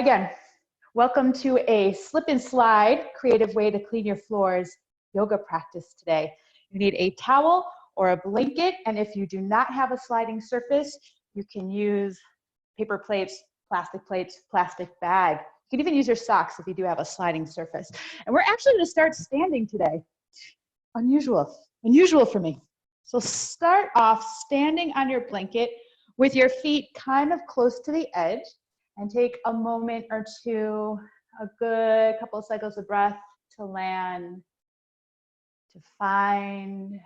Again, welcome to a slip and slide creative way to clean your floors yoga practice today. You need a towel or a blanket, and if you do not have a sliding surface, you can use paper plates, plastic bag. You can even use your socks if you do have a sliding surface. And we're actually going to start standing today. Unusual for me. So start off standing on your blanket with your feet kind of close to the edge, and take a moment or two, a good couple of cycles of breath to land, to find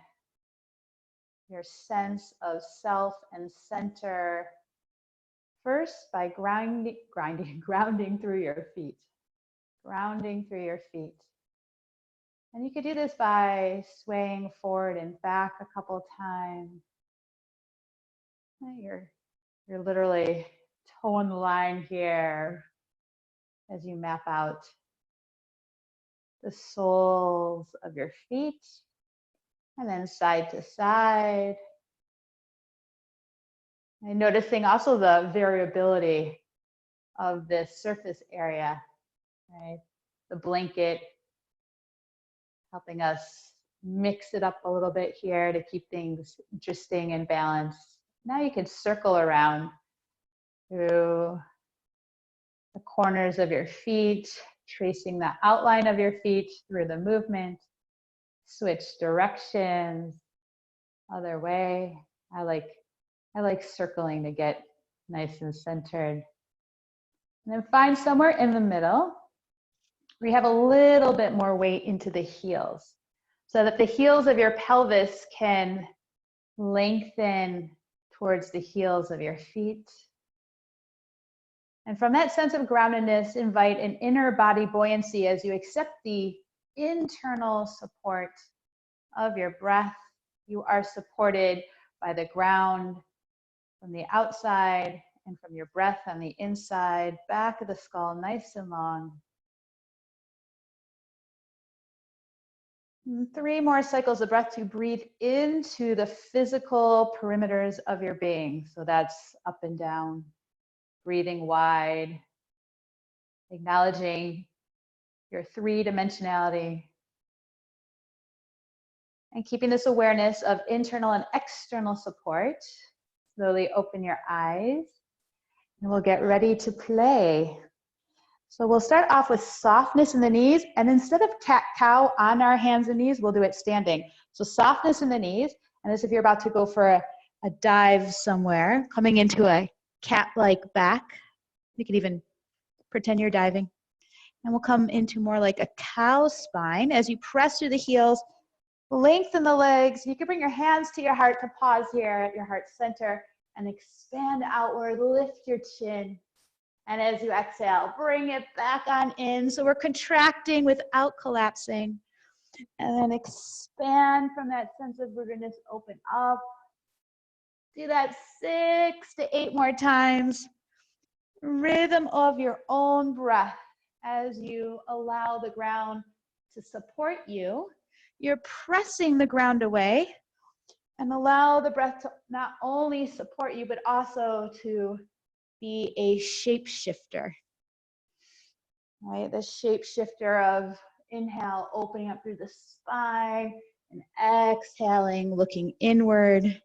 your sense of self and center. First, by grounding through your feet. Grounding through your feet. And you could do this by swaying forward and back a couple times. You're literally toeing the line here as you map out the soles of your feet, and then side to side. And noticing also the variability of this surface area, right? The blanket helping us mix it up a little bit here to keep things interesting and balanced. Now you can circle around through the corners of your feet, tracing the outline of your feet through the movement. Switch directions, other way. I like circling to get nice and centered. And then find somewhere in the middle where you have a little bit more weight into the heels, so that the heels of your pelvis can lengthen towards the heels of your feet. And from that sense of groundedness, invite an inner body buoyancy as you accept the internal support of your breath. You are supported by the ground from the outside and from your breath on the inside, back of the skull nice and long. And 3 more cycles of breath to breathe into the physical perimeters of your being. So that's up and down. Breathing wide, acknowledging your 3-dimensionality, and keeping this awareness of internal and external support. Slowly open your eyes, and we'll get ready to play. So we'll start off with softness in the knees, and instead of cat-cow on our hands and knees, we'll do it standing. So softness in the knees, and as if you're about to go for a dive somewhere, coming into a cat-like back. You could even pretend you're diving. And we'll come into more like a cow spine as you press through the heels, lengthen the legs. You can bring your hands to your heart to pause here at your heart center and expand outward, lift your chin. And as you exhale, bring it back on in. So we're contracting without collapsing. And then expand from that sense of rootedness, open up. Do that 6 to 8 more times. Rhythm of your own breath as you allow the ground to support you. You're pressing the ground away, and allow the breath to not only support you, but also to be a shapeshifter. Right? The shapeshifter of inhale, opening up through the spine, and exhaling, looking inward.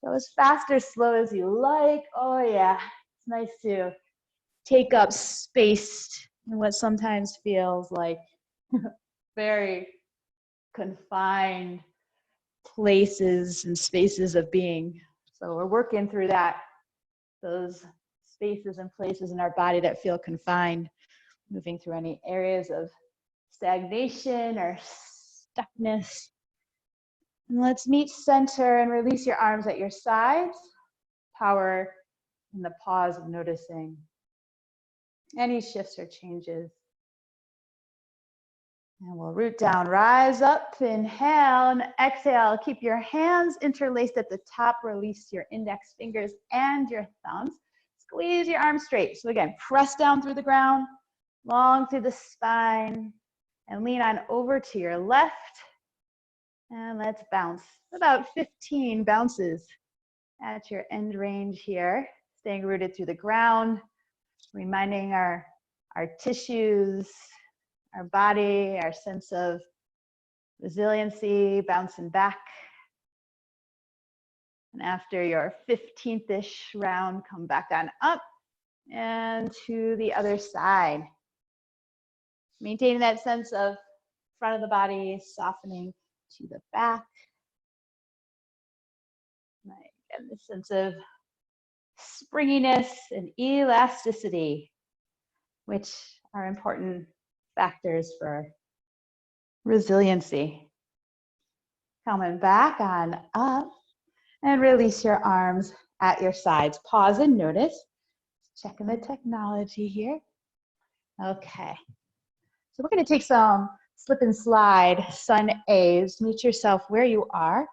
Go as fast or slow as you like. Oh yeah, it's nice to take up space in what sometimes feels like very confined places and spaces of being. So we're working through that, those spaces and places in our body that feel confined, moving through any areas of stagnation or stuckness. And let's meet center and release your arms at your sides. Power in the pause of noticing any shifts or changes. And we'll root down, rise up, inhale, and exhale. Keep your hands interlaced at the top. Release your index fingers and your thumbs. Squeeze your arms straight. So again, press down through the ground, long through the spine, and lean on over to your left. And let's bounce. About 15 bounces at your end range here. Staying rooted through the ground. reminding our tissues, our body, our sense of resiliency, bouncing back. And after your 15th-ish round, come back on up and to the other side. Maintaining that sense of front of the body, softening to the back. And the sense of springiness and elasticity, which are important factors for resiliency. Coming back on up and release your arms at your sides. Pause and notice. Checking the technology here. Okay. So we're going to take some slip and slide sun A's. Meet yourself where you are.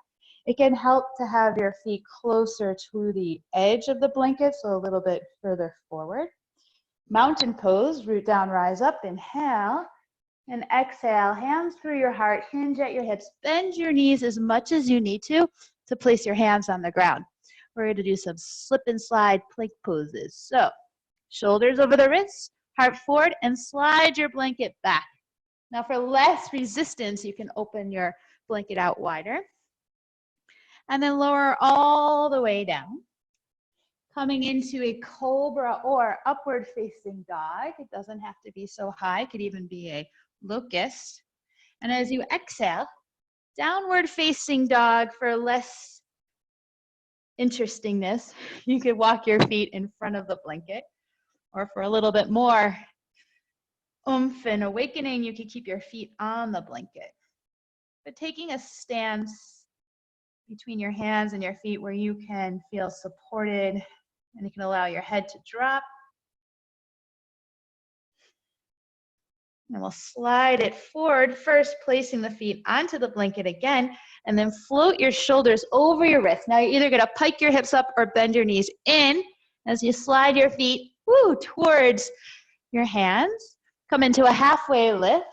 It can help to have your feet closer to the edge of the blanket, so a little bit further forward. Mountain pose, root down, rise up, inhale, and exhale, hands through your heart, hinge at your hips, bend your knees as much as you need to place your hands on the ground. We're going to do some slip and slide plank poses. So, shoulders over the wrists, heart forward, and slide your blanket back. Now for less resistance, you can open your blanket out wider. And then lower all the way down. Coming into a cobra or upward facing dog. It doesn't have to be so high, it could even be a locust. And as you exhale, downward facing dog for less interestingness. You could walk your feet in front of the blanket, or for a little bit more oomph and awakening, you could keep your feet on the blanket. But taking a stance between your hands and your feet where you can feel supported and you can allow your head to drop. And we'll slide it forward, first placing the feet onto the blanket again, and then float your shoulders over your wrists. Now you're either going to pike your hips up or bend your knees in as you slide your feet towards your hands. Come into a halfway lift,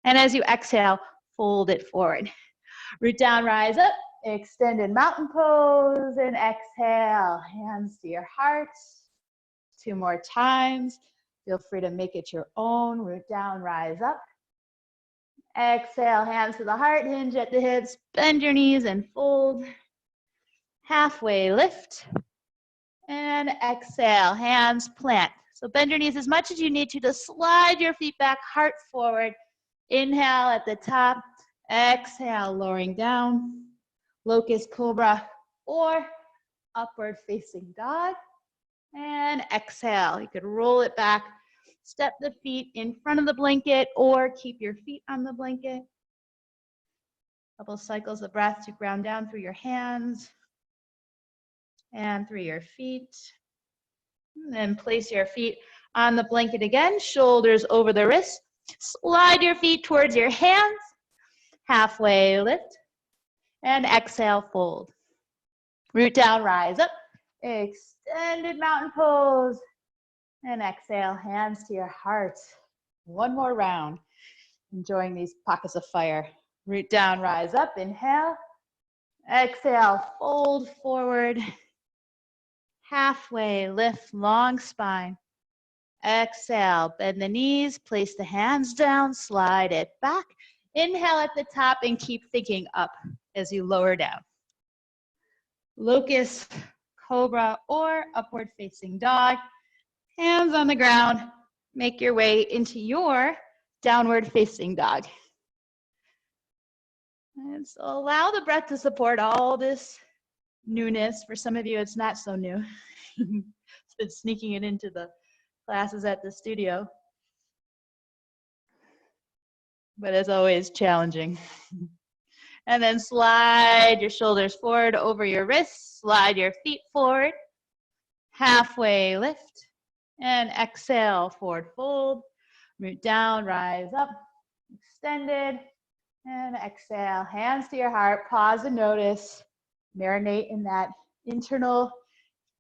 and as you exhale, fold it forward. Root down, rise up, extended mountain pose, and exhale, hands to your heart. 2 more times. Feel free to make it your own. Root down, rise up. Exhale, hands to the heart, hinge at the hips, bend your knees and fold. Halfway lift. And exhale, hands plant. So bend your knees as much as you need to slide your feet back, heart forward. Inhale at the top. Exhale, lowering down. Locust, cobra, or upward facing dog. And exhale. You could roll it back. Step the feet in front of the blanket or keep your feet on the blanket. Couple cycles of breath to ground down through your hands and through your feet. And then place your feet on the blanket again, shoulders over the wrists. Slide your feet towards your hands. Halfway lift. And exhale, fold. Root down, rise up. Extended mountain pose. And exhale, hands to your heart. 1 more round. Enjoying these pockets of fire. Root down, rise up, inhale. Exhale, fold forward. Halfway lift, long spine. Exhale, bend the knees, place the hands down, slide it back. Inhale at the top and keep thinking up as you lower down. Locust, cobra, or upward facing dog. Hands on the ground. Make your way into your downward facing dog. And so allow the breath to support all this newness. For some of you, it's not so new. It's been sneaking it into the classes at the studio. But as always, challenging. And then slide your shoulders forward over your wrists. Slide your feet forward. Halfway lift. And exhale, forward fold. Root down, rise up. Extended. And exhale, hands to your heart. Pause and notice. Marinate in that internal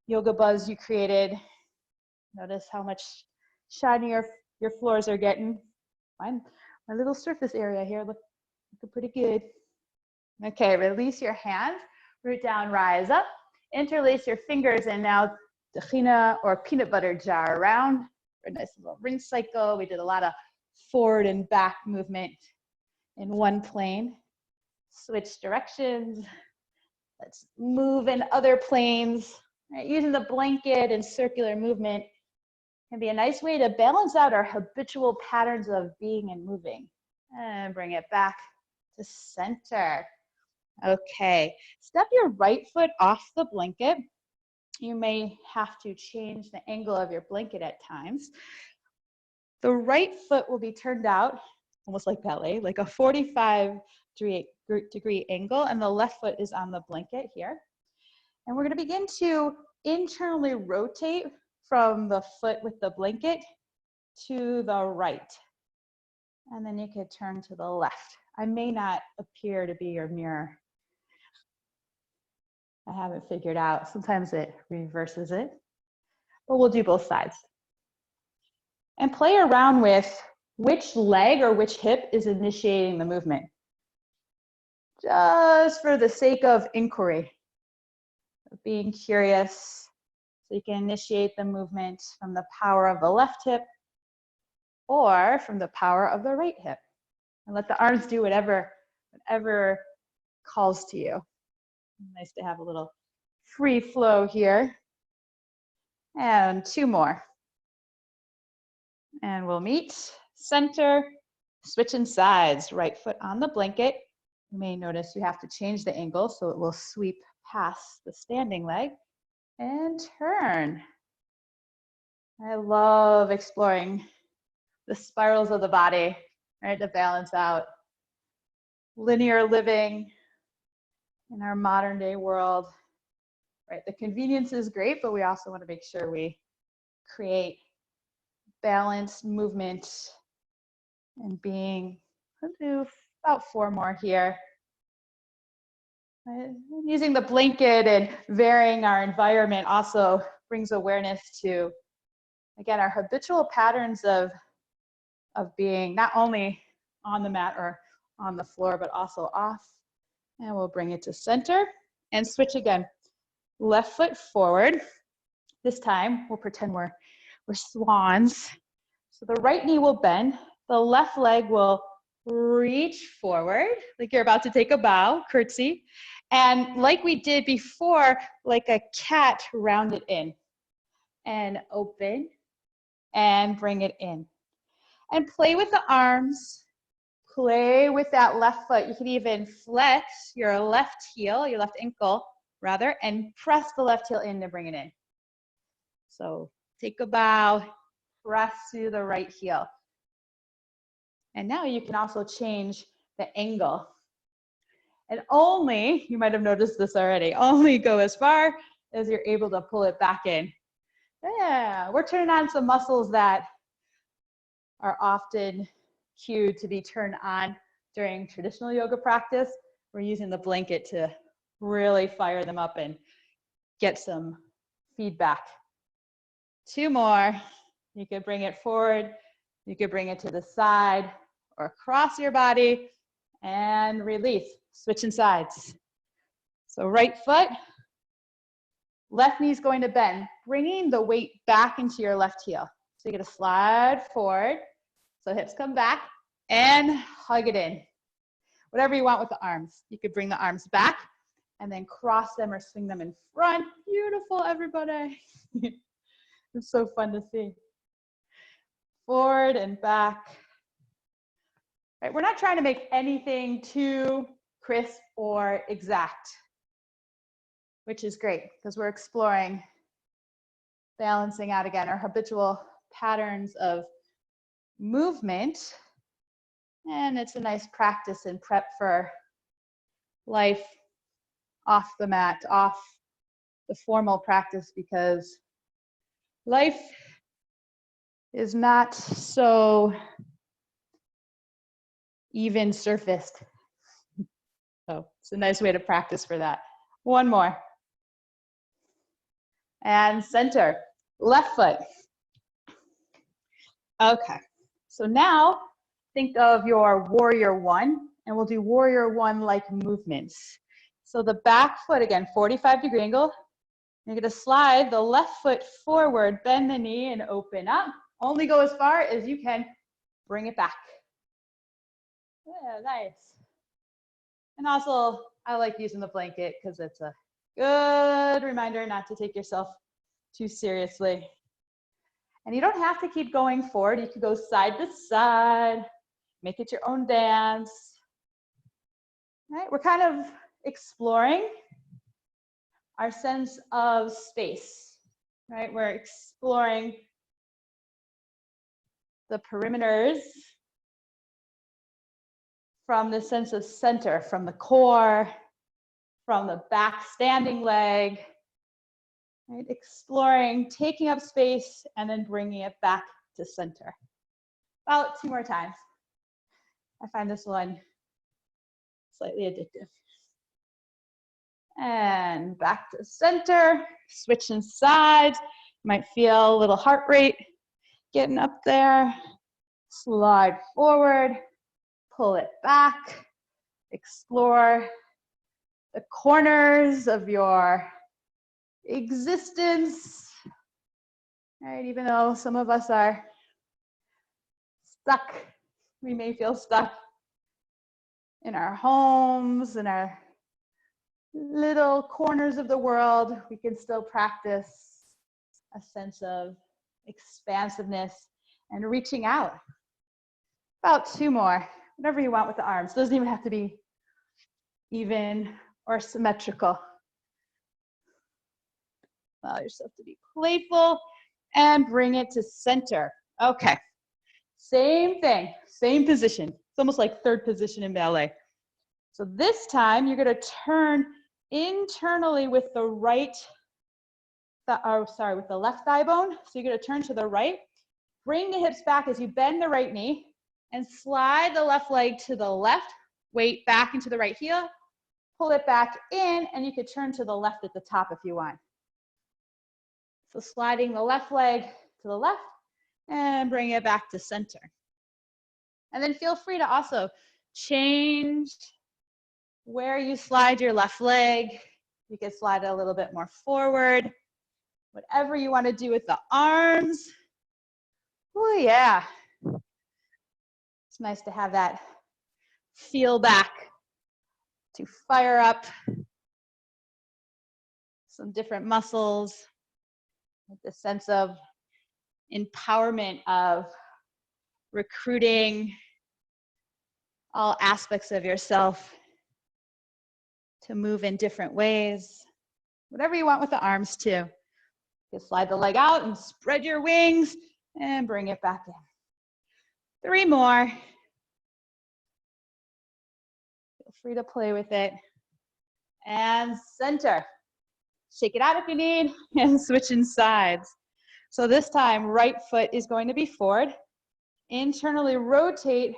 yoga buzz you created. Notice how much shinier your floors are getting. My little surface area here looking pretty good. Okay, release your hands. Root down, rise up. Interlace your fingers and now tahina or peanut butter jar around for a nice little rinse cycle. We did a lot of forward and back movement in one plane. Switch directions. Let's move in other planes. Right, using the blanket and circular movement can be a nice way to balance out our habitual patterns of being and moving. And bring it back to center. Okay, step your right foot off the blanket. You may have to change the angle of your blanket at times. The right foot will be turned out, almost like ballet, like a 45-degree angle, and the left foot is on the blanket here. And we're going to begin to internally rotate from the foot with the blanket to the right. And then you could turn to the left. I may not appear to be your mirror. I haven't figured out. Sometimes it reverses it. But we'll do both sides. And play around with which leg or which hip is initiating the movement. Just for the sake of inquiry, of being curious, so you can initiate the movement from the power of the left hip or from the power of the right hip. And let the arms do whatever calls to you. Nice to have a little free flow here. And 2 more. And we'll meet, center, switching sides, right foot on the blanket. You may notice you have to change the angle so it will sweep past the standing leg. And turn. I love exploring the spirals of the body, right, to balance out linear living in our modern day world. Right, the convenience is great, but we also want to make sure we create balanced movement and being. I'll do about 4 more here. Using the blanket and varying our environment also brings awareness to, again, our habitual patterns of being not only on the mat or on the floor, but also off. And we'll bring it to center and switch again. Left foot forward. This time we'll pretend we're swans. So the right knee will bend. The left leg will reach forward like you're about to take a bow, curtsy. And like we did before, like a cat, round it in. And open and bring it in. And play with the arms. Play with that left foot. You can even flex your left heel, your left ankle rather, and press the left heel in to bring it in. So take a bow, press to the right heel. And now you can also change the angle. And only, you might have noticed this already, only go as far as you're able to pull it back in. Yeah, we're turning on some muscles that are often cued to be turned on during traditional yoga practice. We're using the blanket to really fire them up and get some feedback. 2 more. You could bring it forward. You could bring it to the side or across your body and release. Switching sides. So right foot, left knee is going to bend, bringing the weight back into your left heel. So you're going to slide forward. So hips come back and hug it in. Whatever you want with the arms. You could bring the arms back and then cross them or swing them in front. Beautiful, everybody. It's so fun to see. Forward and back. Right, we're not trying to make anything too crisp or exact, which is great because we're exploring balancing out again our habitual patterns of movement. And it's a nice practice and prep for life off the mat, off the formal practice, because life is not so even surfaced. So it's a nice way to practice for that. 1 more. And center, left foot. Okay, so now think of your warrior 1, and we'll do warrior 1 like movements. So the back foot, again, 45-degree angle, You're gonna slide the left foot forward, bend the knee and open up. Only go as far as you can. Bring it back. Yeah, nice. And also, I like using the blanket because it's a good reminder not to take yourself too seriously. And you don't have to keep going forward. You can go side to side, make it your own dance. Right? We're kind of exploring our sense of space, right? We're exploring the perimeters from the sense of center, from the core, from the back standing leg, right? Exploring, taking up space, and then bringing it back to center. About 2 more times. I find this one slightly addictive. And back to center, switching sides. You might feel a little heart rate getting up there. Slide forward, pull it back, explore the corners of your existence, right? Even though some of us are stuck, we may feel stuck in our homes, in our little corners of the world, we can still practice a sense of expansiveness and reaching out. About 2 more, whatever you want with the arms. Doesn't even have to be even or symmetrical. Allow yourself to be playful and bring it to center. Okay, same thing, same position. It's almost like third position in ballet. So this time you're gonna turn internally with the right, with the left thigh bone. So you're gonna turn to the right, bring the hips back as you bend the right knee and slide the left leg to the left, weight back into the right heel, pull it back in, and you could turn to the left at the top if you want. So sliding the left leg to the left and bring it back to center. And then feel free to also change where you slide your left leg. You can slide it a little bit more forward. Whatever you want to do with the arms. Oh yeah. It's nice to have that feel back, to fire up some different muscles with the sense of empowerment of recruiting all aspects of yourself to move in different ways. Whatever you want with the arms too. You slide the leg out and spread your wings and bring it back in. 3 more. Feel free to play with it. And center. Shake it out if you need and switching sides. So this time, right foot is going to be forward. Internally rotate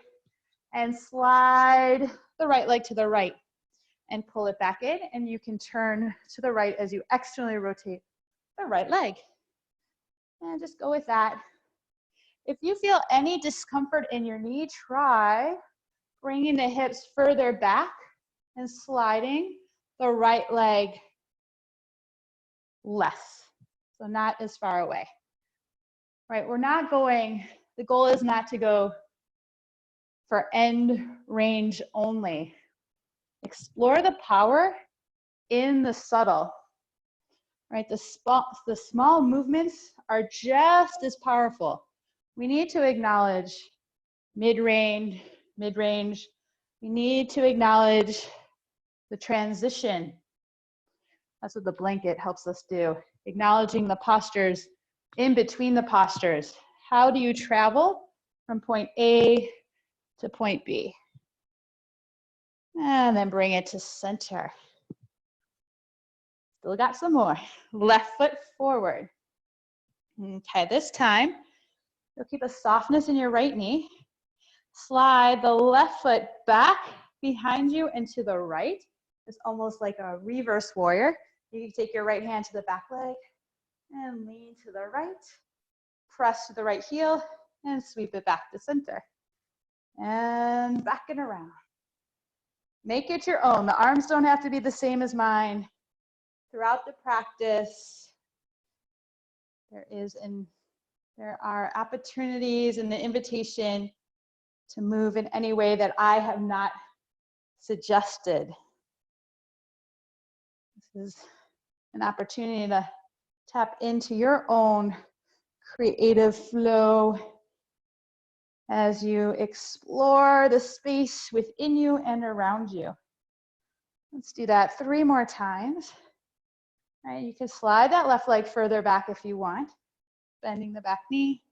and slide the right leg to the right and pull it back in, and you can turn to the right as you externally rotate the right leg. And just go with that. If you feel any discomfort in your knee, try bringing the hips further back and sliding the right leg less, so not as far away. Right, we're not going, the goal is not to go for end range only. Explore the power in the subtle. Right, the small movements are just as powerful. We need to acknowledge mid-range. We need to acknowledge the transition. That's what the blanket helps us do. Acknowledging the postures in between the postures. How do you travel from point A to point B? And then bring it to center. Still got some more. Left foot forward. Okay, this time, you'll keep a softness in your right knee. Slide the left foot back behind you and to the right. It's almost like a reverse warrior. You can take your right hand to the back leg and lean to the right. Press to the right heel and sweep it back to center. And back and around. Make it your own. The arms don't have to be the same as mine. throughout the practice, there are opportunities and the invitation to move in any way that I have not suggested. This is an opportunity to tap into your own creative flow as you explore the space within you and around you. Let's do that 3 more times. All right, you can slide that left leg further back if you want, bending the back knee,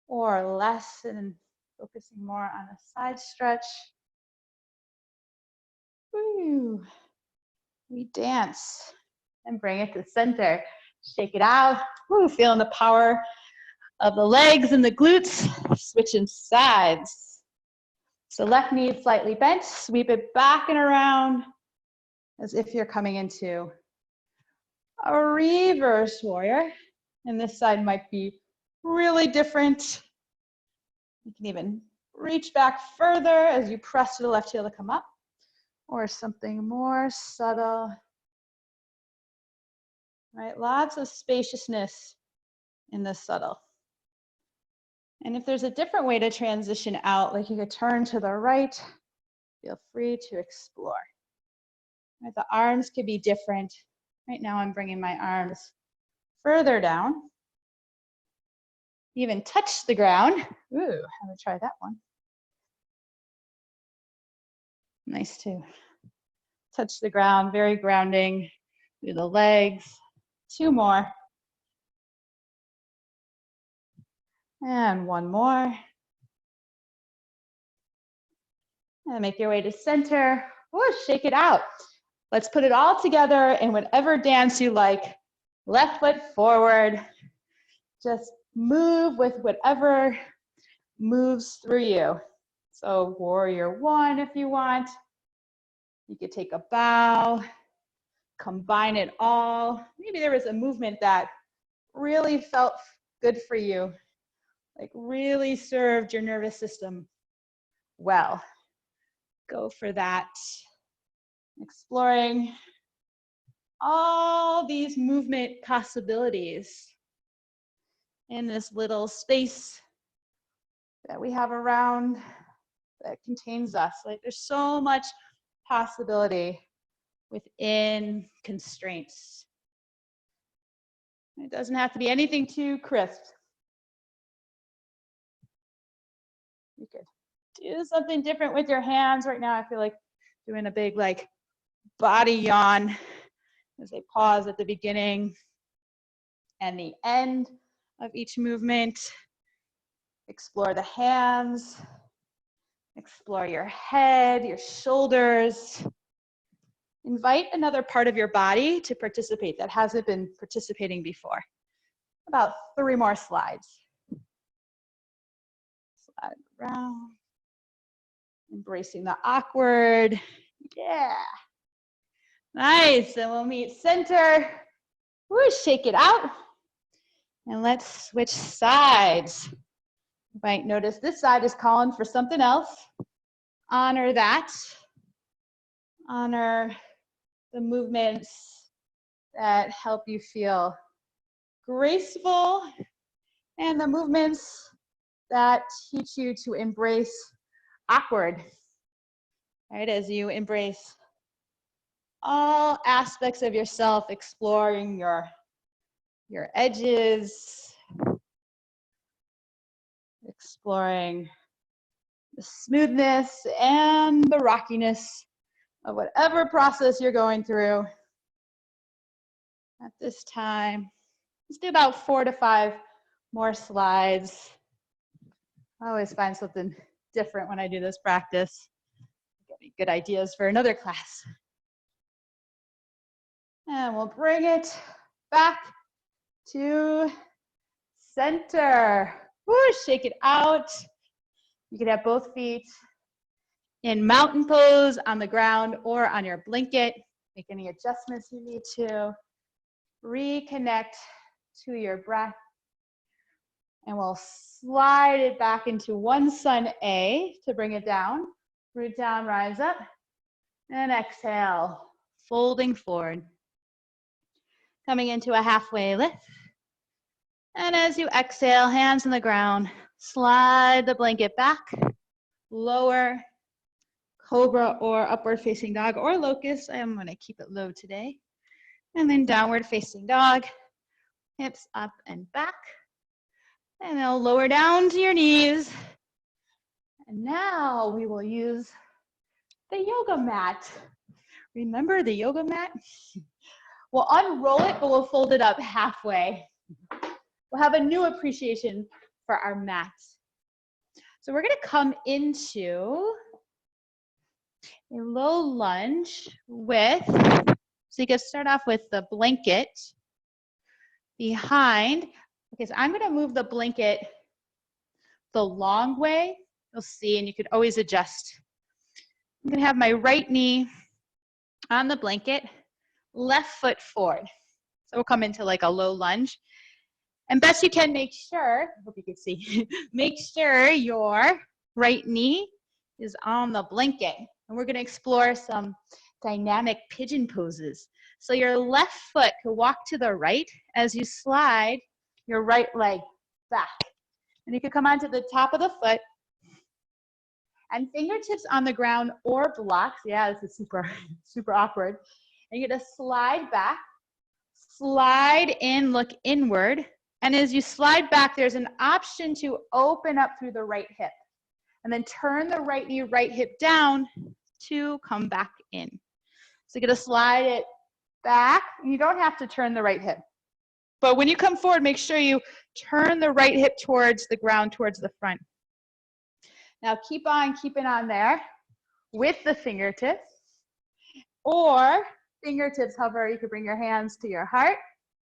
or less and focusing more on a side stretch. Woo. We dance and bring it to the center. Shake it out. Woo, feeling the power of the legs and the glutes. Switching sides. So left knee slightly bent. Sweep it back and around as if you're coming into a reverse warrior. And this side might be really different. You can even reach back further as you press to the left heel to come up, or something more subtle. Right, lots of spaciousness in the subtle. And if there's a different way to transition out, like you could turn to the right, feel free to explore. Right, the arms could be different. Right now I'm bringing my arms further down. Even touch the ground. Ooh, I'm gonna try that one. Nice too. Touch the ground, very grounding. Do the legs. 2 more. And 1 more. And make your way to center. Ooh, shake it out. Let's put it all together in whatever dance you like. Left foot forward. Just move with whatever moves through you. So warrior 1 if you want. You could take a bow, combine it all. Maybe there was a movement that really felt good for you, like really served your nervous system well. Go for that. Exploring all these movement possibilities in this little space that we have around that contains us. Like there's so much possibility within constraints. It doesn't have to be anything too crisp. You could do something different with your hands. Right now I feel like doing a big like body yawn as I pause at the beginning and the end of each movement. Explore the hands, explore your head, your shoulders. Invite another part of your body to participate that hasn't been participating before. About 3 more slides. Slide around. Embracing the awkward. Yeah. Nice. And we'll meet center. Woo, shake it out. And let's switch sides. You might notice this side is calling for something else. Honor that. Honor the movements that help you feel graceful and the movements that teach you to embrace awkward. Right, as you embrace all aspects of yourself, exploring your edges, exploring the smoothness and the rockiness of whatever process you're going through at this time. Let's do about 4 to 5 more slides. I always find something different when I do this practice. Get me good ideas for another class. And we'll bring it back to center. Woo, shake it out. You can have both feet in mountain pose on the ground or on your blanket. Make any adjustments you need to. Reconnect to your breath. And we'll slide it back into one sun A to bring it down. Root down, rise up. And exhale, folding forward. Coming into a halfway lift. And as you exhale, hands on the ground, slide the blanket back, lower, cobra or upward facing dog or locust. I'm going to keep it low today. And then downward facing dog, hips up and back. And then lower down to your knees. And now we will use the yoga mat. Remember the yoga mat? We'll unroll it, but we'll fold it up halfway. We'll have a new appreciation for our mat. So we're going to come into a low lunge with, so you can start off with the blanket behind. Okay, so I'm going to move the blanket the long way. You'll see, and you could always adjust. I'm going to have my right knee on the blanket, left foot forward. So we'll come into like a low lunge. And best you can, make sure, I hope you can see, make sure your right knee is on the blanket. And we're going to explore some dynamic pigeon poses. So your left foot can walk to the right as you slide your right leg back. And you can come onto the top of the foot and fingertips on the ground or blocks. Yeah, this is super awkward. And you're going to slide back, slide in, look inward. And as you slide back, there's an option to open up through the right hip. And then turn the right knee, right hip down to come back in. So you're going to slide it back. And you don't have to turn the right hip. But when you come forward, make sure you turn the right hip towards the ground, towards the front. Now keep on keeping on there with the fingertips. Or fingertips hover, you could bring your hands to your heart.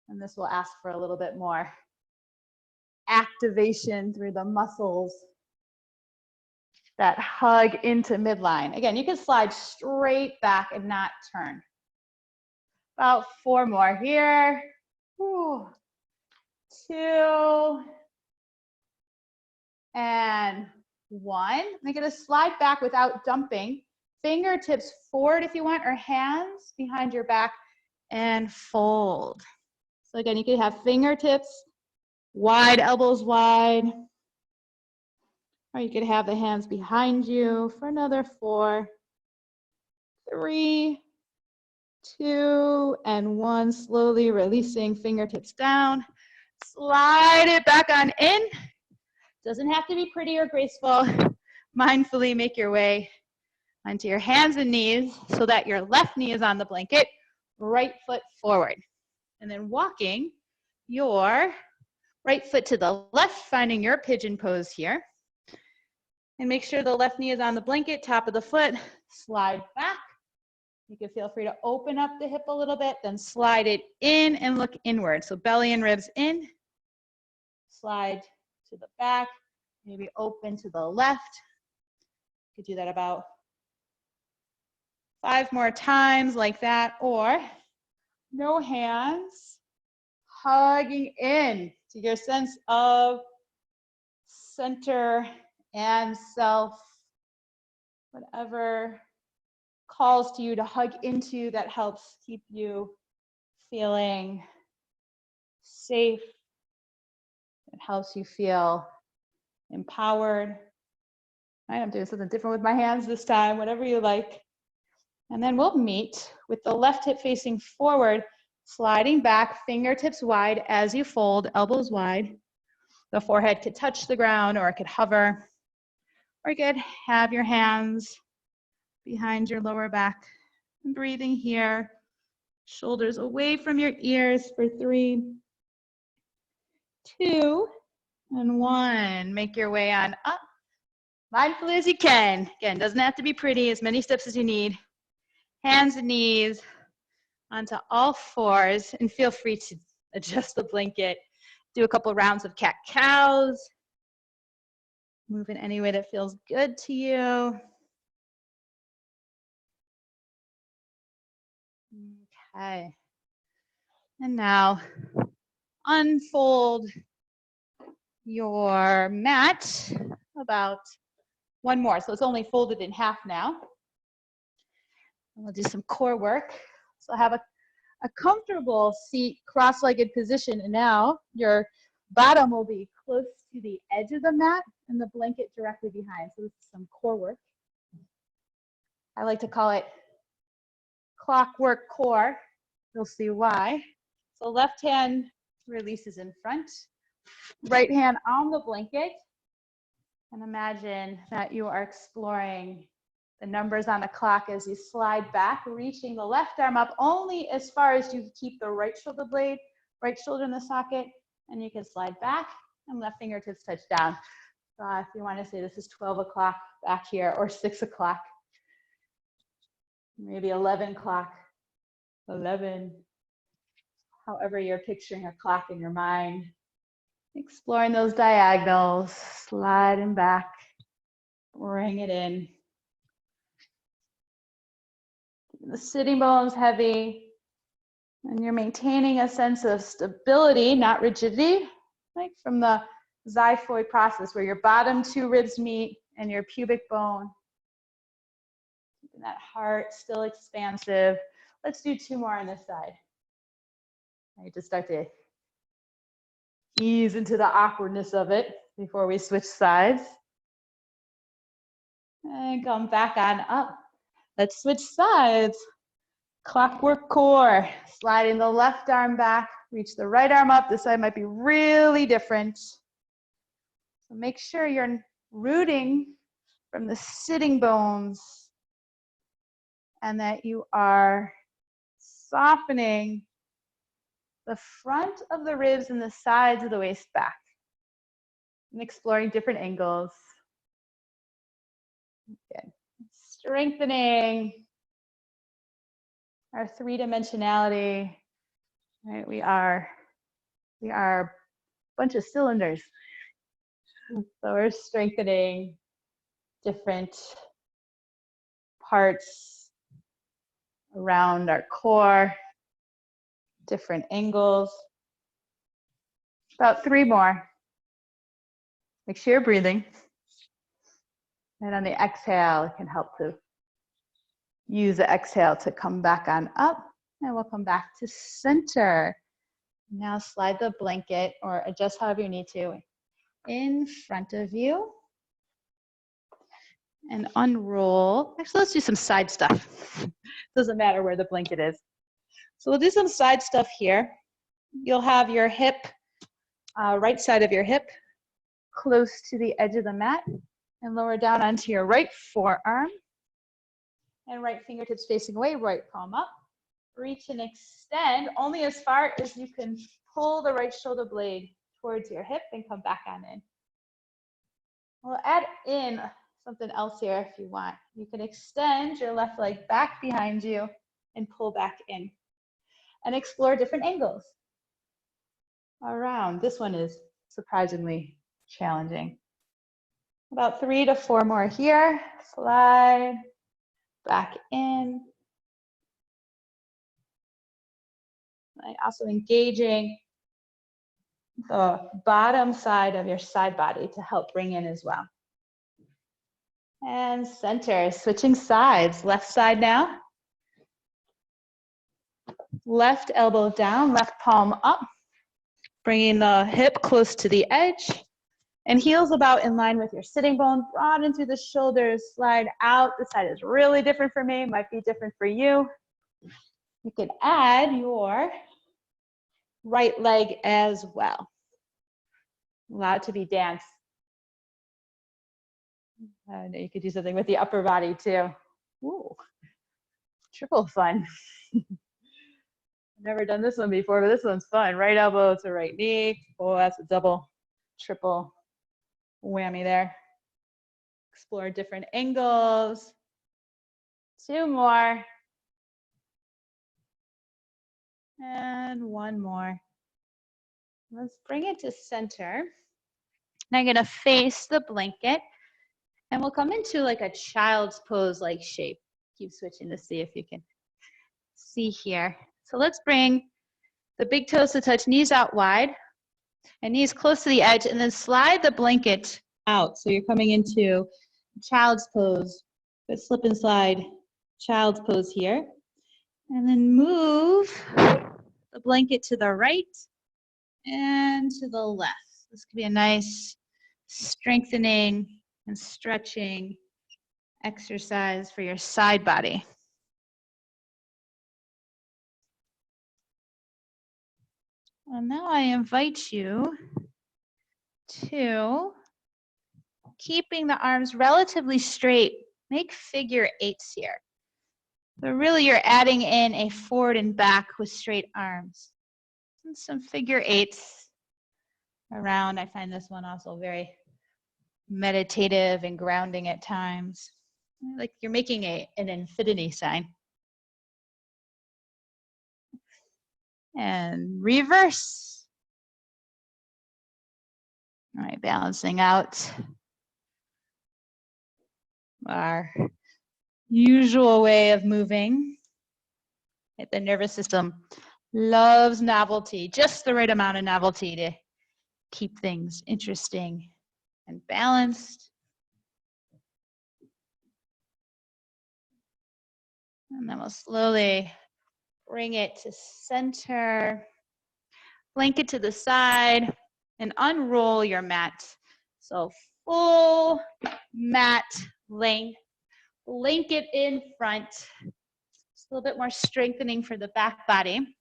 And this will ask for a little bit more activation through the muscles that hug into midline. Again, you can slide straight back and not turn. About 4 more here. 2 and 1. I'm going to slide back without dumping. Fingertips forward if you want, or hands behind your back and fold. So again, you could have fingertips wide, elbows wide, or you could have the hands behind you for another 4, 3, 2, and 1. Slowly releasing fingertips down. Slide it back on in. Doesn't have to be pretty or graceful. Mindfully make your way onto your hands and knees so that your left knee is on the blanket, right foot forward. And then walking your right foot to the left, finding your pigeon pose here. And make sure the left knee is on the blanket, top of the foot, slide back. You can feel free to open up the hip a little bit, then slide it in and look inward. So belly and ribs in, slide to the back, maybe open to the left. You could do that about 5 more times like that, or no hands, hugging in to your sense of center and self, whatever calls to you to hug into that helps keep you feeling safe. It helps you feel empowered. I'm doing something different with my hands this time, whatever you like. And then we'll meet with the left hip facing forward, sliding back, fingertips wide as you fold, elbows wide. The forehead could touch the ground or it could hover. Or you could have your hands behind your lower back. And breathing here, shoulders away from your ears for 3, 2, and 1. Make your way on up, mindfully as you can. Again, doesn't have to be pretty, as many steps as you need. Hands and knees onto all 4s, and feel free to adjust the blanket. Do a couple rounds of cat-cows. Move in any way that feels good to you. Okay. And now unfold your mat about 1 more. So it's only folded in half now. And we'll do some core work. So have a comfortable seat, cross-legged position. And now your bottom will be close to the edge of the mat and the blanket directly behind. So this is some core work. I like to call it clockwork core. You'll see why. So left hand releases in front, right hand on the blanket, and imagine that you are exploring the numbers on the clock as you slide back, reaching the left arm up only as far as you keep the right shoulder blade, right shoulder in the socket, and you can slide back and left fingertips touch down. If you want to say this is 12 o'clock back here, or 6 o'clock, maybe 11 o'clock, 11, however you're picturing a clock in your mind. Exploring those diagonals, sliding back, bring it in. The sitting bone's heavy, and you're maintaining a sense of stability, not rigidity, like from the xiphoid process where your bottom two ribs meet and your pubic bone. Keeping that heart still expansive. Let's do 2 more on this side. I just start to ease into the awkwardness of it before we switch sides. And come back on up. Let's switch sides. Clockwork core. Sliding the left arm back, reach the right arm up. This side might be really different. So make sure you're rooting from the sitting bones and that you are softening the front of the ribs and the sides of the waist back, and exploring different angles. Good. Strengthening our 3-dimensionality. Right, we are a bunch of cylinders. So we're strengthening different parts around our core, different angles. About 3 more. Make sure you're breathing. And on the exhale, it can help to use the exhale to come back on up. And we'll come back to center. Now slide the blanket, or adjust however you need to, in front of you. And unroll. Actually, let's do some side stuff. Doesn't matter where the blanket is. So we'll do some side stuff here. You'll have your hip, right side of your hip, close to the edge of the mat, and lower down onto your right forearm. And right fingertips facing away, right palm up. Reach and extend only as far as you can pull the right shoulder blade towards your hip and come back on in. We'll add in something else here if you want. You can extend your left leg back behind you and pull back in. And explore different angles around. This one is surprisingly challenging. About 3 to 4 more here. Slide back in. Also engaging the bottom side of your side body to help bring in as well. And center, switching sides. Left side now. Left elbow down, left palm up. Bringing the hip close to the edge. And heels about in line with your sitting bone. Broaden through the shoulders, slide out. This side is really different for me, might be different for you. You can add your right leg as well. Allow it to be dance. You could do something with the upper body too. Ooh, triple fun. I've never done this one before, but this one's fun. Right elbow to right knee. Oh, that's a double, triple whammy there. Explore different angles. 2 more. And 1 more. Let's bring it to center. Now you're gonna face the blanket and we'll come into like a child's pose like shape. Keep switching to see if you can see here. So let's bring the big toes to touch, knees out wide and knees close to the edge, and then slide the blanket out. So you're coming into child's pose, but slip and slide child's pose here. And then move the blanket to the right and to the left. This could be a nice strengthening and stretching exercise for your side body. And now I invite you to, keeping the arms relatively straight, make figure eights here. So really you're adding in a forward and back with straight arms. And some figure eights around. I find this one also very meditative and grounding at times. Like you're making an infinity sign. And reverse. All right, balancing out our usual way of moving. The nervous system loves novelty, just the right amount of novelty to keep things interesting and balanced. And then we'll slowly bring it to center, blanket to the side, and unroll your mat. So full mat length, blanket in front. Just a little bit more strengthening for the back body.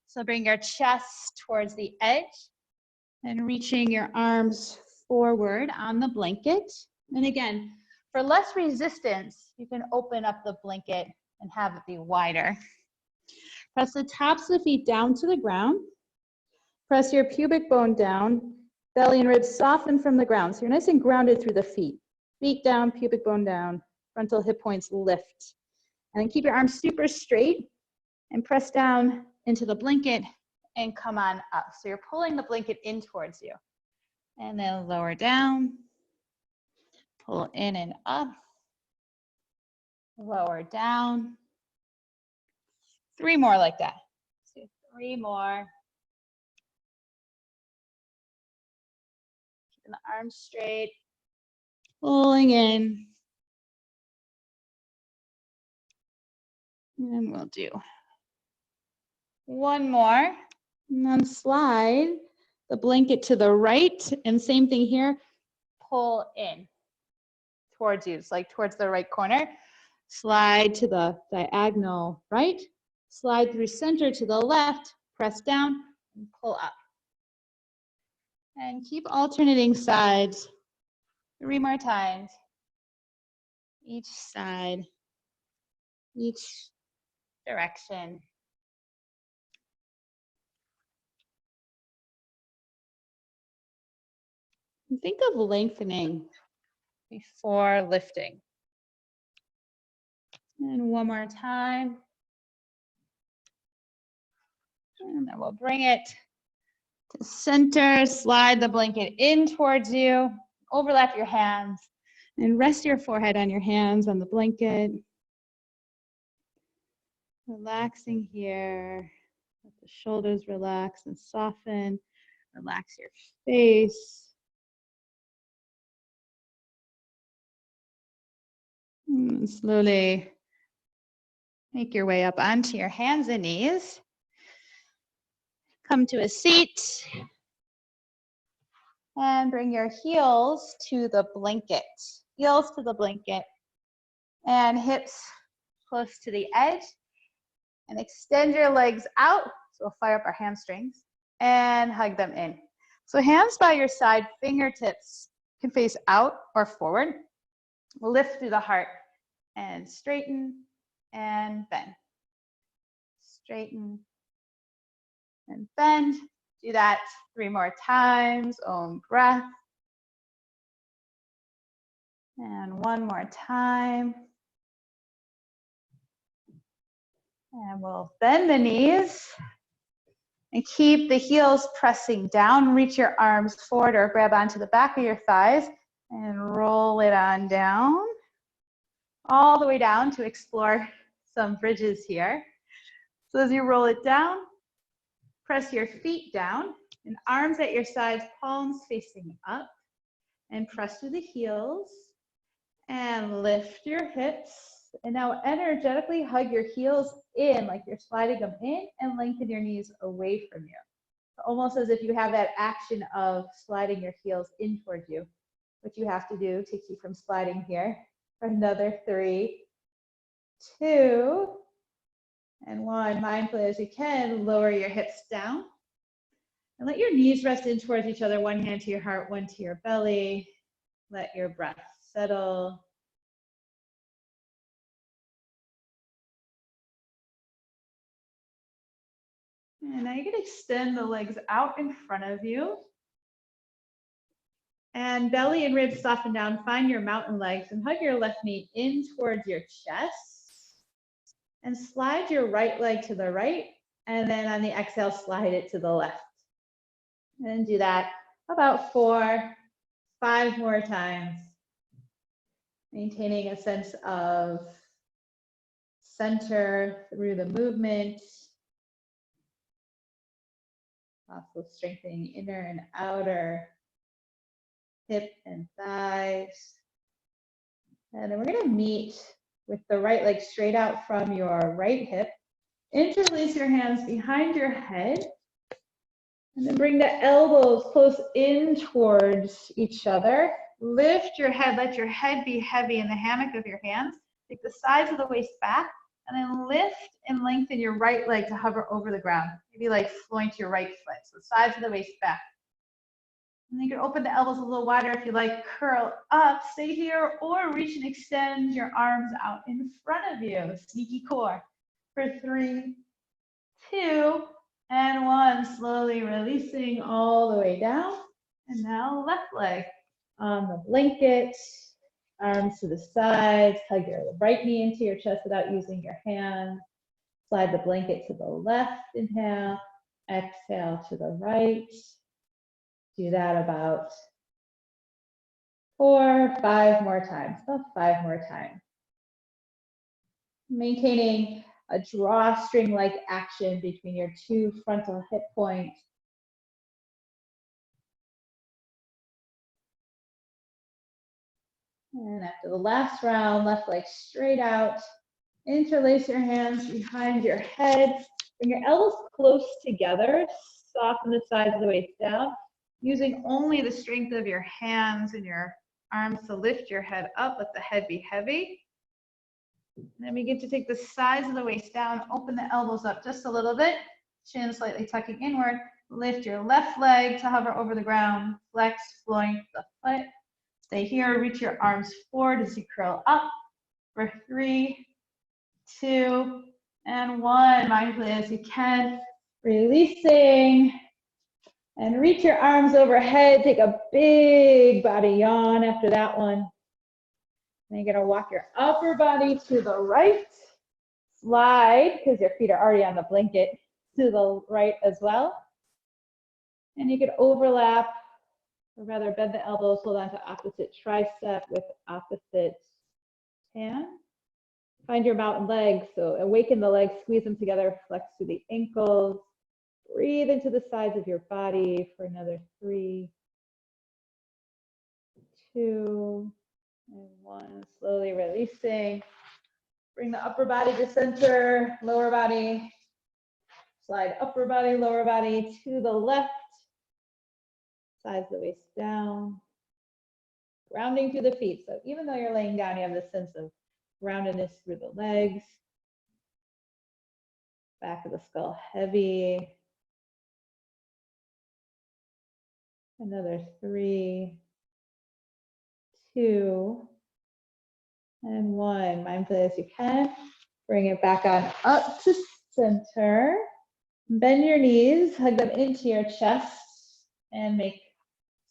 So bring your chest towards the edge and reaching your arms forward on the blanket. And again, for less resistance, you can open up the blanket and have it be wider. Press the tops of the feet down to the ground. Press your pubic bone down. Belly and ribs soften from the ground. So you're nice and grounded through the feet. Feet down, pubic bone down. Frontal hip points lift. And then keep your arms super straight and press down into the blanket and come on up. So you're pulling the blanket in towards you. And then lower down. Pull in and up. Lower down. 3 more like that. So 3 more. Keeping the arms straight. Pulling in. And we'll do 1 more. And then slide the blanket to the right. And same thing here. Pull in towards you. It's like towards the right corner. Slide to the diagonal right. Slide through center to the left. Press down and pull up. And keep alternating sides 3 more times. Each side, each direction. And think of lengthening before lifting. And 1 more time. And then we'll bring it to center. Slide the blanket in towards you. Overlap your hands and rest your forehead on your hands on the blanket. Relaxing here. Let the shoulders relax and soften. Relax your face. And slowly make your way up onto your hands and knees. Come to a seat. And bring your heels to the blanket. Heels to the blanket. And hips close to the edge. And extend your legs out. So we'll fire up our hamstrings. And hug them in. So hands by your side, fingertips can face out or forward. Lift through the heart. And straighten and bend. Straighten and bend. Do that 3 more times. Own breath. And 1 more time. And we'll bend the knees. And keep the heels pressing down. Reach your arms forward or grab onto the back of your thighs. And roll it on down. All the way down to explore some bridges here. So as you roll it down, press your feet down and arms at your sides, palms facing up, and press through the heels and lift your hips And now energetically hug your heels in, like you're sliding them in, and lengthen your knees away from you. Almost as if you have that action of sliding your heels in towards you, which you have to do to keep from sliding here. For another 3, 2, and 1. Mindfully as you can, lower your hips down. And let your knees rest in towards each other, one hand to your heart, one to your belly. Let your breath settle. And now you can extend the legs out in front of you. And belly and ribs soften down. Find your mountain legs and hug your left knee in towards your chest. And slide your right leg to the right. And then on the exhale, slide it to the left. And do that about 4, 5 more times. Maintaining a sense of center through the movement. Also strengthening inner and outer hip and thighs. And then we're going to meet with the right leg straight out from your right hip. Interlace your hands behind your head. And then bring the elbows close in towards each other. Lift your head. Let your head be heavy in the hammock of your hands. Take the sides of the waist back. And then lift and lengthen your right leg to hover over the ground. Maybe like flowing to your right foot. So sides of the waist back. And you can open the elbows a little wider if you like. Curl up, stay here, or reach and extend your arms out in front of you. Sneaky core. For 3, 2, and 1. Slowly releasing all the way down. And now left leg on the blanket. Arms to the sides. Hug your right knee into your chest without using your hands. Slide the blanket to the left. Inhale. Exhale to the right. Do that about 4, 5 more times. About 5 more times. Maintaining a drawstring-like action between your 2 frontal hip points. And after the last round, left leg straight out. Interlace your hands behind your head. Bring your elbows close together. Soften the sides of the waist down. Using only the strength of your hands and your arms to lift your head up. Let the head be heavy. And then begin to take the sides of the waist down. Open the elbows up just a little bit. Chin slightly tucking inward. Lift your left leg to hover over the ground. Flex, flowing the foot. Stay here. Reach your arms forward as you curl up. For 3, 2, and 1. Mindfully as you can. Releasing. And reach your arms overhead. Take a big body yawn after that one. And you're going to walk your upper body to the right. Slide, because your feet are already on the blanket, to the right as well. And you could overlap, or rather bend the elbows, hold on to opposite tricep with opposite hand. Find your mountain legs, so awaken the legs, squeeze them together, flex through the ankles. Breathe into the sides of your body for another 3, 2, and 1. Slowly releasing. Bring the upper body to center, lower body. Slide upper body, lower body to the left. Sides of the waist down. Grounding through the feet. So even though you're laying down, you have this sense of groundedness through the legs. Back of the skull heavy. Another 3, 2, and 1. Mindfully as you can. Bring it back on up to center. Bend your knees, hug them into your chest, and make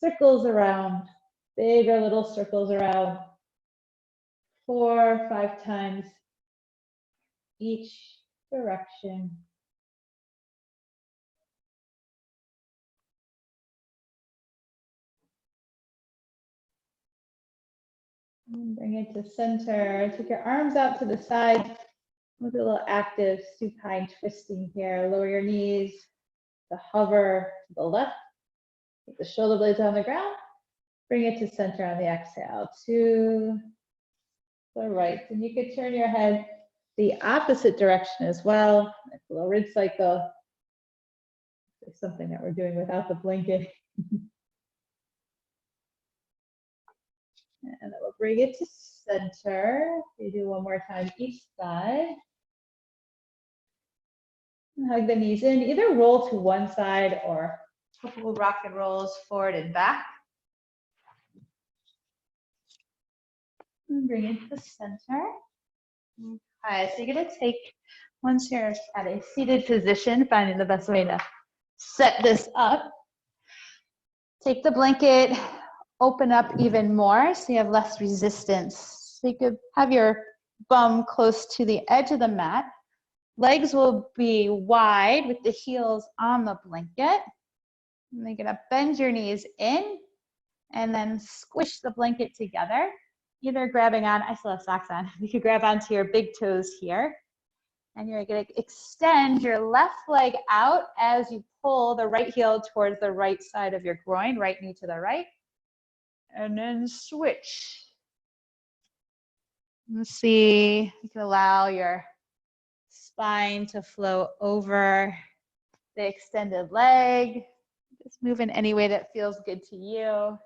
circles around, big or little circles around. 4 or 5 times each direction. And bring it to center. Take your arms out to the side. Look a little active supine twisting here. Lower your knees to hover to the left. Take the shoulder blades on the ground. Bring it to center on the exhale. 2, the right. And you could turn your head the opposite direction as well. Like a little rib cycle. It's something that we're doing without the blanket. And then we'll bring it to center. We do one more time each side. And hug the knees in. Either roll to one side or a couple of rock and rolls forward and back. And bring it to the center. Okay, so you're going to take, once you're at a seated position, finding the best way to set this up, take the blanket, open up even more so you have less resistance. So you could have your bum close to the edge of the mat. Legs will be wide with the heels on the blanket. And you're going to bend your knees in and then squish the blanket together. Either grabbing on, I still have socks on, you could grab onto your big toes here. And you're going to extend your left leg out as you pull the right heel towards the right side of your groin, right knee to the right. And then switch. Let's see, you can allow your spine to flow over the extended leg. Just move in any way that feels good to you.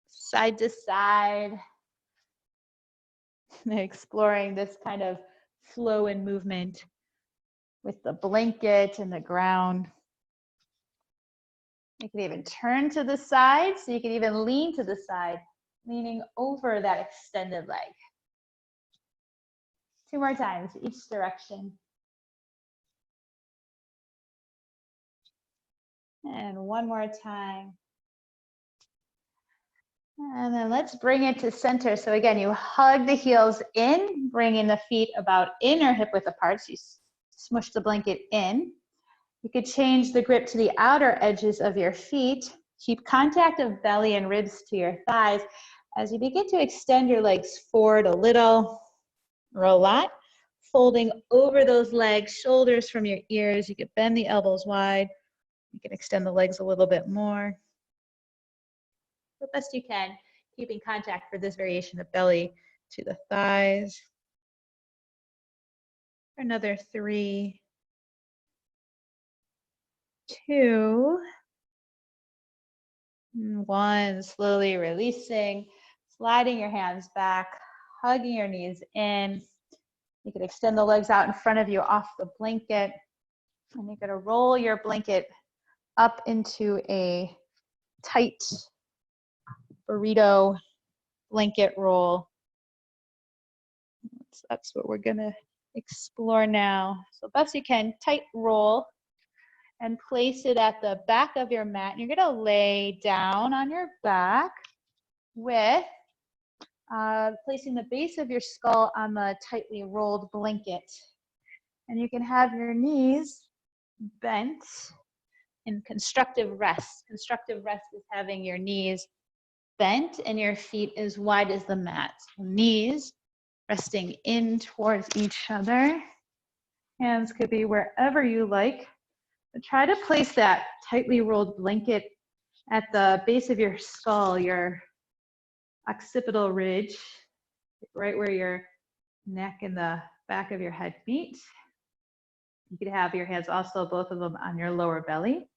Side to side. Exploring this kind of flow and movement with the blanket and the ground. You can even turn to the side, so you can even lean to the side, leaning over that extended leg. 2 more times, each direction. And 1 more time. And then let's bring it to center. So again, you hug the heels in, bringing the feet about in or hip width apart. So you smush the blanket in. You could change the grip to the outer edges of your feet. Keep contact of belly and ribs to your thighs as you begin to extend your legs forward a little or a lot, folding over those legs, shoulders from your ears. You could bend the elbows wide. You can extend the legs a little bit more. The best you can, keeping contact for this variation of belly to the thighs. Another 3, 2, 1. Slowly releasing, sliding your hands back, hugging your knees in. You can extend the legs out in front of you off the blanket. And you're going to roll your blanket up into a tight burrito blanket roll. So that's what we're going to explore now. So best you can, tight roll and place it at the back of your mat. And you're going to lay down on your back with placing the base of your skull on the tightly rolled blanket. And you can have your knees bent in constructive rest. Constructive rest is having your knees bent and your feet as wide as the mat. So knees resting in towards each other. Hands could be wherever you like. But try to place that tightly rolled blanket at the base of your skull, your occipital ridge, right where your neck and the back of your head meet. You could have your hands also, both of them, on your lower belly.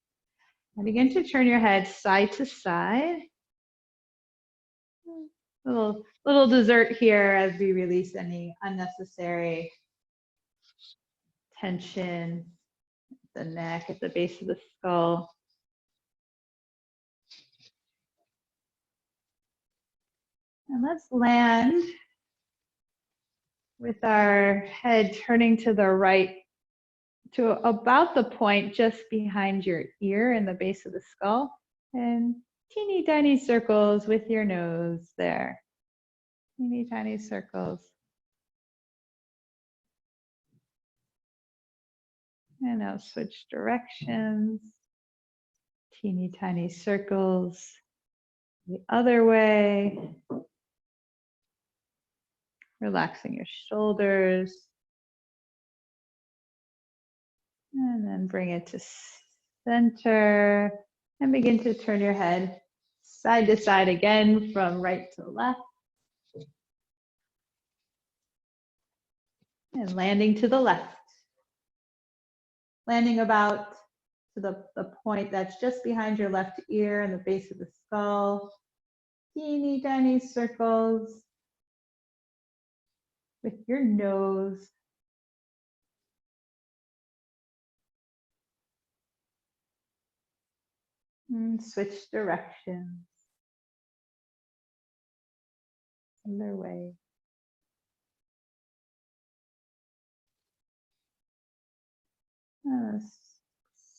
And begin to turn your head side to side. Little dessert here as we release any unnecessary tension, the neck at the base of the skull. And let's land with our head turning to the right to about the point just behind your ear in the base of the skull. And teeny tiny circles with your nose there. Teeny tiny circles. And now switch directions. Teeny tiny circles the other way. Relaxing your shoulders. And then bring it to center. And begin to turn your head side to side again from right to left. And landing to the left. Landing about to the point that's just behind your left ear and the base of the skull. Teeny tiny circles with your nose. And switch directions. Other way.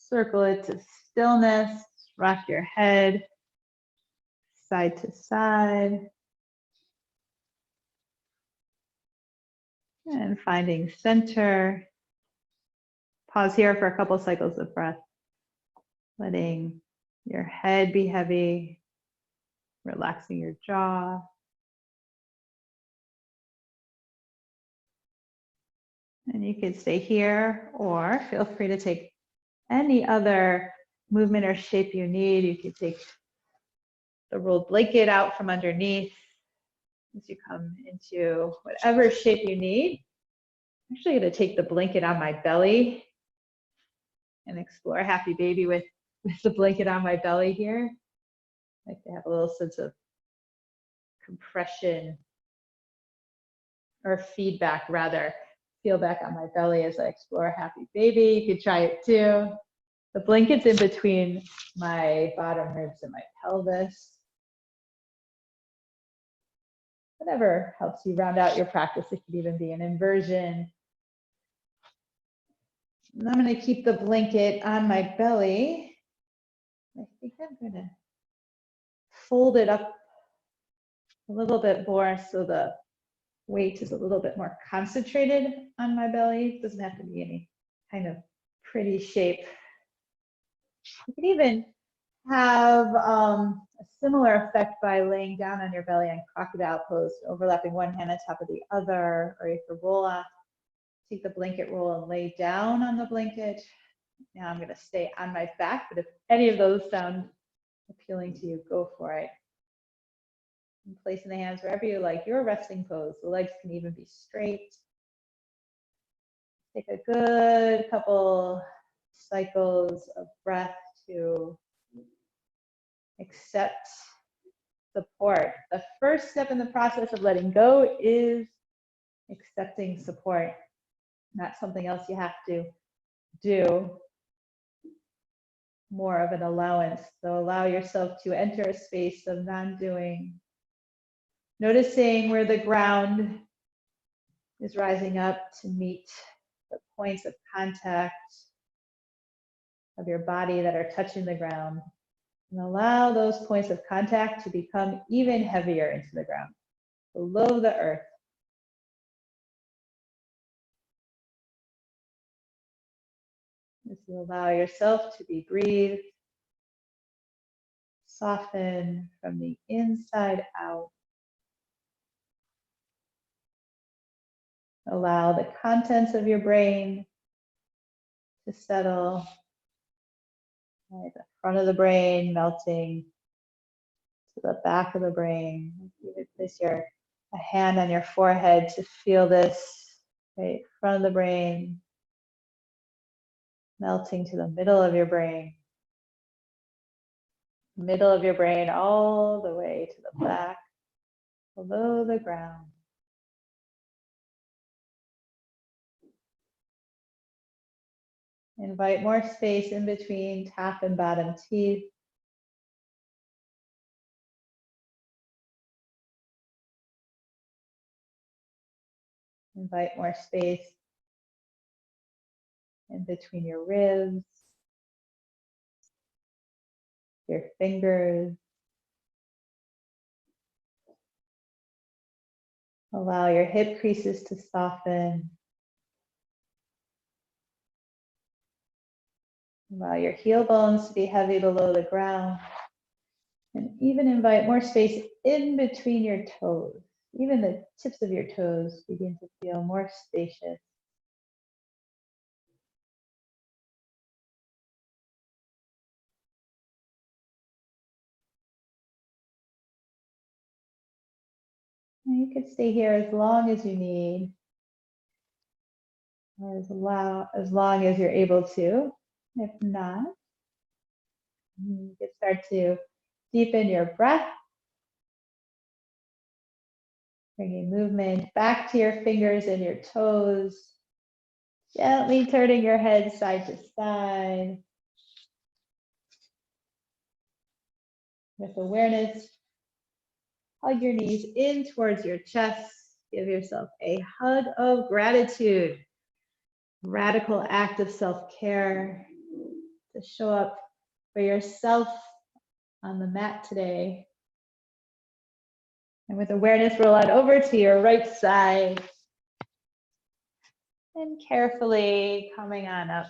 Circle it to stillness. Rock your head side to side. And finding center. Pause here for a couple cycles of breath. Letting your head be heavy. Relaxing your jaw. And you could stay here or feel free to take any other movement or shape you need. You could take the rolled blanket out from underneath as you come into whatever shape you need. I'm actually going to take the blanket on my belly and explore happy baby with the blanket on my belly here. I like to have a little sense of compression or feedback rather. Feel back on my belly as I explore happy baby. You could try it too. The blanket's in between my bottom ribs and my pelvis. Whatever helps you round out your practice. It could even be an inversion. And I'm going to keep the blanket on my belly. I think I'm going to fold it up a little bit more so the weight is a little bit more concentrated on my belly. It doesn't have to be any kind of pretty shape. You can even have a similar effect by laying down on your belly in crocodile pose, overlapping one hand on top of the other, or you can roll off, take the blanket roll and lay down on the blanket. Now I'm going to stay on my back, but if any of those sound appealing to you, go for it. And placing the hands wherever you like, your resting pose. The legs can even be straight. Take a good couple cycles of breath to accept support. The first step in the process of letting go is accepting support, not something else you have to do. More of an allowance. So allow yourself to enter a space of non-doing. Noticing where the ground is rising up to meet the points of contact of your body that are touching the ground. And allow those points of contact to become even heavier into the ground, below the earth. As you allow yourself to be breathed, soften from the inside out. Allow the contents of your brain to settle. Right, the front of the brain melting to the back of the brain. You could place a hand on your forehead to feel this, right, front of the brain melting to the middle of your brain. Middle of your brain all the way to the back, below the ground. Invite more space in between top and bottom teeth. Invite more space in between your ribs, your fingers. Allow your hip creases to soften. Allow your heel bones to be heavy below the ground. And even invite more space in between your toes. Even the tips of your toes begin to feel more spacious. And you can stay here as long as you need. or as long as you're able to. If not, you can start to deepen your breath, bringing movement back to your fingers and your toes, gently turning your head side to side. With awareness, hug your knees in towards your chest. Give yourself a hug of gratitude. Radical act of self-care to show up for yourself on the mat today. And with awareness, roll on over to your right side. And carefully coming on up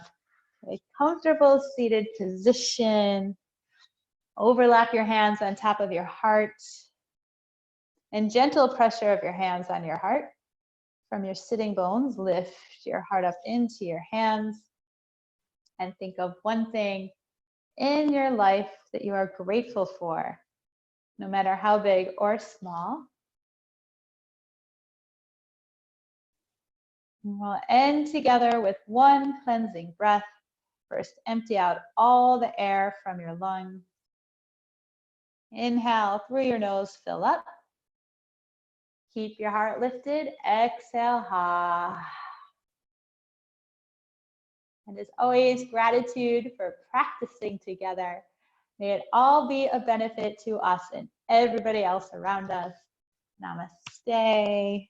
to a comfortable seated position. Overlap your hands on top of your heart. And gentle pressure of your hands on your heart. From your sitting bones, lift your heart up into your hands. And think of one thing in your life that you are grateful for, no matter how big or small. And we'll end together with one cleansing breath. First, empty out all the air from your lungs. Inhale through your nose, fill up. Keep your heart lifted. Exhale, ha. And as always, gratitude for practicing together. May it all be a benefit to us and everybody else around us. Namaste.